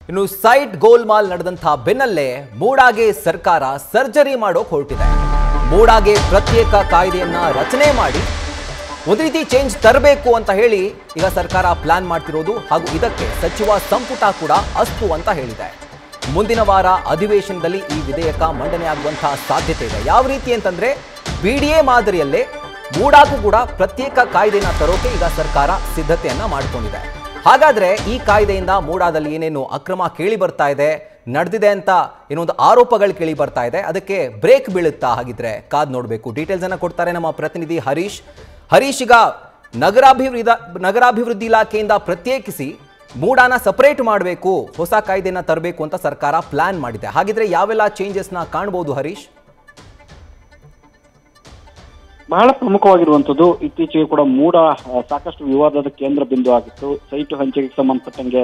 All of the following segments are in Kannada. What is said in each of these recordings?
ಇನ್ನು ಸೈಟ್ ಗೋಲ್ಮಾಲ್ ನಡೆದಂತಹ ಬೆನ್ನಲ್ಲೇ ಮೂಡಾಗೆ ಸರ್ಕಾರ ಸರ್ಜರಿ ಮಾಡೋಕೆ ಹೊರಟಿದೆ. ಮೂಡಾಗೆ ಪ್ರತ್ಯೇಕ ಕಾಯ್ದೆಯನ್ನ ರಚನೆ ಮಾಡಿ ಒಂದು ರೀತಿ ಚೇಂಜ್ ತರಬೇಕು ಅಂತ ಹೇಳಿ ಈಗ ಸರ್ಕಾರ ಪ್ಲಾನ್ ಮಾಡ್ತಿರೋದು. ಹಾಗೂ ಇದಕ್ಕೆ ಸಚಿವ ಸಂಪುಟ ಕೂಡ ಅಸ್ತು ಅಂತ ಹೇಳಿದೆ. ಮುಂದಿನ ವಾರ ಅಧಿವೇಶನದಲ್ಲಿ ಈ ವಿಧೇಯಕ ಮಂಡನೆ ಆಗುವಂತಹ ಸಾಧ್ಯತೆ ಇದೆ. ಯಾವ ರೀತಿ ಅಂತಂದ್ರೆ ಬಿಡಿಎ ಮಾದರಿಯಲ್ಲೇ ಮೂಡಾಗೂ ಕೂಡ ಪ್ರತ್ಯೇಕ ಕಾಯ್ದೆನ ತರೋಕೆ ಈಗ ಸರ್ಕಾರ ಸಿದ್ಧತೆಯನ್ನ ಮಾಡಿಕೊಂಡಿದೆ. ಹಾಗಾದ್ರೆ ಈ ಕಾಯ್ದೆಯಿಂದ ಮೂಡಾದಲ್ಲಿ ಏನೇನು ಅಕ್ರಮ ಕೇಳಿ ಬರ್ತಾ ಇದೆ, ನಡೆದಿದೆ ಅಂತ ಏನೊಂದು ಆರೋಪಗಳು ಕೇಳಿ ಬರ್ತಾ ಇದೆ, ಅದಕ್ಕೆ ಬ್ರೇಕ್ ಬೀಳುತ್ತಾ? ಹಾಗಿದ್ರೆ ಕಾದ್ ನೋಡಬೇಕು. ಡೀಟೇಲ್ಸ್ ಅನ್ನ ಕೊಡ್ತಾರೆ ನಮ್ಮ ಪ್ರತಿನಿಧಿ ಹರೀಶ್. ಈಗ ನಗರಾಭಿವೃದ್ಧಿ ಇಲಾಖೆಯಿಂದ ಪ್ರತ್ಯೇಕಿಸಿ ಮೂಡಾನ ಸಪರೇಟ್ ಮಾಡಬೇಕು, ಹೊಸ ಕಾಯ್ದೆನ ತರಬೇಕು ಅಂತ ಸರ್ಕಾರ ಪ್ಲಾನ್ ಮಾಡಿದೆ. ಹಾಗಿದ್ರೆ ಯಾವೆಲ್ಲ ಚೇಂಜಸ್ನ ಕಾಣಬಹುದು ಹರೀಶ್? ಬಹಳ ಪ್ರಮುಖವಾಗಿರುವಂತದ್ದು ಇತ್ತೀಚೆಗೆ ಕೂಡ ಮೂಡ ಸಾಕಷ್ಟು ವಿವಾದದ ಕೇಂದ್ರ ಬಿಂದು ಆಗಿತ್ತು. ಸೈಟು ಹಂಚಿಕೆಗೆ ಸಂಬಂಧಪಟ್ಟಂಗೆ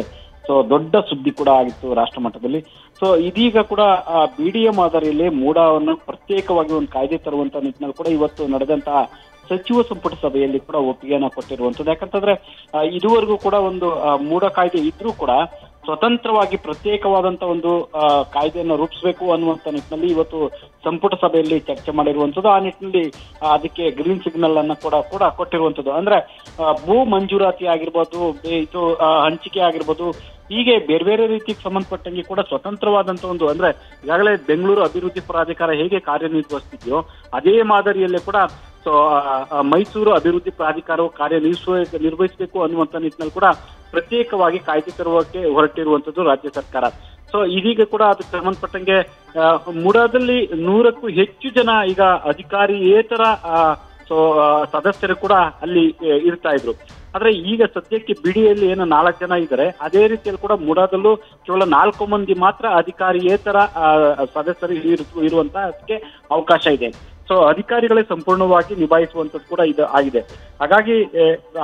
ದೊಡ್ಡ ಸುದ್ದಿ ಕೂಡ ಆಗಿತ್ತು ರಾಷ್ಟ್ರ ಮಟ್ಟದಲ್ಲಿ. ಇದೀಗ ಕೂಡ ಬಿಡಿಎ ಮಾದರಿಯಲ್ಲಿ ಮೂಡವನ್ನು ಪ್ರತ್ಯೇಕವಾಗಿ ಒಂದು ಕಾಯ್ದೆ ತರುವಂತ ನಿಟ್ಟಿನಲ್ಲಿ ಕೂಡ ಇವತ್ತು ನಡೆದಂತಹ ಸಚಿವ ಸಂಪುಟ ಸಭೆಯಲ್ಲಿ ಕೂಡ ಒಪ್ಪಿಗೆಯನ್ನ ಕೊಟ್ಟಿರುವಂತದ್ದು. ಯಾಕಂತಂದ್ರೆ ಇದುವರೆಗೂ ಕೂಡ ಒಂದು ಮೂಡ ಕಾಯ್ದೆ ಇದ್ರೂ ಕೂಡ ಸ್ವತಂತ್ರವಾಗಿ ಪ್ರತ್ಯೇಕವಾದಂತ ಒಂದು ಕಾಯ್ದೆಯನ್ನು ರೂಪಿಸಬೇಕು ಅನ್ನುವಂತ ನಿಟ್ಟಿನಲ್ಲಿ ಇವತ್ತು ಸಂಪುಟ ಸಭೆಯಲ್ಲಿ ಚರ್ಚೆ ಮಾಡಿರುವಂತದ್ದು. ಆ ನಿಟ್ಟಿನಲ್ಲಿ ಅದಕ್ಕೆ ಗ್ರೀನ್ ಸಿಗ್ನಲ್ ಅನ್ನ ಕೂಡ ಕೊಟ್ಟಿರುವಂತದ್ದು. ಅಂದ್ರೆ ಭೂ ಮಂಜೂರಾತಿ ಆಗಿರ್ಬೋದು, ಇದು ಹಂಚಿಕೆ ಆಗಿರ್ಬೋದು, ಹೀಗೆ ಬೇರೆ ಬೇರೆ ರೀತಿಗೆ ಸಂಬಂಧಪಟ್ಟಂಗೆ ಕೂಡ ಸ್ವತಂತ್ರವಾದಂತ ಒಂದು, ಅಂದ್ರೆ ಈಗಾಗಲೇ ಬೆಂಗಳೂರು ಅಭಿವೃದ್ಧಿ ಪ್ರಾಧಿಕಾರ ಹೇಗೆ ಕಾರ್ಯನಿರ್ವಹಿಸ್ತಿದೆಯೋ ಅದೇ ಮಾದರಿಯಲ್ಲೇ ಕೂಡ ಮೈಸೂರು ಅಭಿವೃದ್ಧಿ ಪ್ರಾಧಿಕಾರವು ನಿರ್ವಹಿಸಬೇಕು ಅನ್ನುವಂತ ನಿಟ್ಟಿನಲ್ಲಿ ಕೂಡ ಪ್ರತ್ಯೇಕವಾಗಿ ಕಾಯ್ದೆ ತರುವಕ್ಕೆ ಹೊರಟಿರುವಂತದ್ದು ರಾಜ್ಯ ಸರ್ಕಾರ. ಇದೀಗ ಕೂಡ ಅದಕ್ಕೆ ಸಂಬಂಧಪಟ್ಟಂಗೆ ಮೂಡಾದಲ್ಲಿ 100ಕ್ಕೂ ಹೆಚ್ಚು ಜನ ಈಗ ಅಧಿಕಾರಿಯೇತರ ಸದಸ್ಯರು ಕೂಡ ಅಲ್ಲಿ ಇರ್ತಾ ಇದ್ರು. ಆದ್ರೆ ಈಗ ಸದ್ಯಕ್ಕೆ ಬಿಡಿಯಲ್ಲಿ ಏನು 4 ಜನ ಇದ್ದಾರೆ, ಅದೇ ರೀತಿಯಲ್ಲಿ ಕೂಡ ಮೂಡಾದಲ್ಲೂ ಕೇವಲ 4 ಮಂದಿ ಮಾತ್ರ ಅಧಿಕಾರಿಯೇತರ ಸದಸ್ಯರು ಇರುವಂತ ಅದಕ್ಕೆ ಅವಕಾಶ ಇದೆ. ಅಧಿಕಾರಿಗಳೇ ಸಂಪೂರ್ಣವಾಗಿ ನಿಭಾಯಿಸುವಂತದ್ದು ಕೂಡ ಇದು ಆಗಿದೆ. ಹಾಗಾಗಿ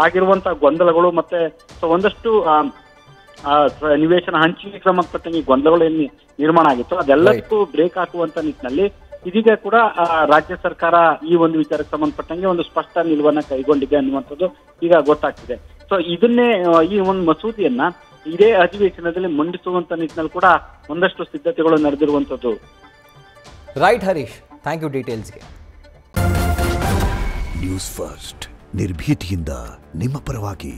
ಆಗಿರುವಂತಹ ಗೊಂದಲಗಳು ಮತ್ತೆ ಒಂದಷ್ಟು ನಿವೇಶನ ಹಂಚಿಕೆಗೆ ಸಂಬಂಧಪಟ್ಟಂಗೆ ಗೊಂದಲಗಳು ಏನು ನಿರ್ಮಾಣ ಆಗಿತ್ತು ಅದೆಲ್ಲಕ್ಕೂ ಬ್ರೇಕ್ ಹಾಕುವಂತ ನಿಟ್ಟಿನಲ್ಲಿ ಇದೀಗ ಕೂಡ ರಾಜ್ಯ ಸರ್ಕಾರ ಈ ಒಂದು ವಿಚಾರಕ್ಕೆ ಸಂಬಂಧಪಟ್ಟಂಗೆ ಒಂದು ಸ್ಪಷ್ಟ ನಿಲುವನ್ನ ಕೈಗೊಂಡಿದೆ ಅನ್ನುವಂಥದ್ದು ಈಗ ಗೊತ್ತಾಗ್ತಿದೆ. ಇದನ್ನೇ ಈ ಒಂದು ಮಸೂದೆಯನ್ನ ಇದೇ ಅಧಿವೇಶನದಲ್ಲಿ ಮಂಡಿಸುವಂತ ನಿಟ್ಟಿನಲ್ಲಿ ಕೂಡ ಒಂದಷ್ಟು ಸಿದ್ಧತೆಗಳು ನಡೆದಿರುವಂತದ್ದು. ರೈಟ್ ಹರೀಶ್, ಥ್ಯಾಂಕ್ ಯು ಡೀಟೇಲ್ಸ್ಗೆ. ನ್ಯೂಸ್ ಫಸ್ಟ್ ನಿರ್ಭೀತಿಯಿಂದ ನಿಮ್ಮ ಪರವಾಗಿ.